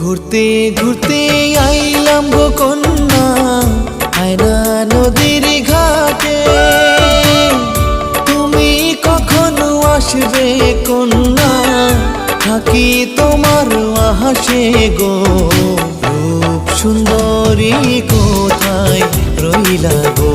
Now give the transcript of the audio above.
ঘুরতে ঘুরতে আইলাম গো কন্যা আয়না নদীর ঘাটে। তুমি কখনো আসবে কন্যা, থাকি তোমার আহাসে গো। রূপ সুন্দরী কোথায় রইলা গো।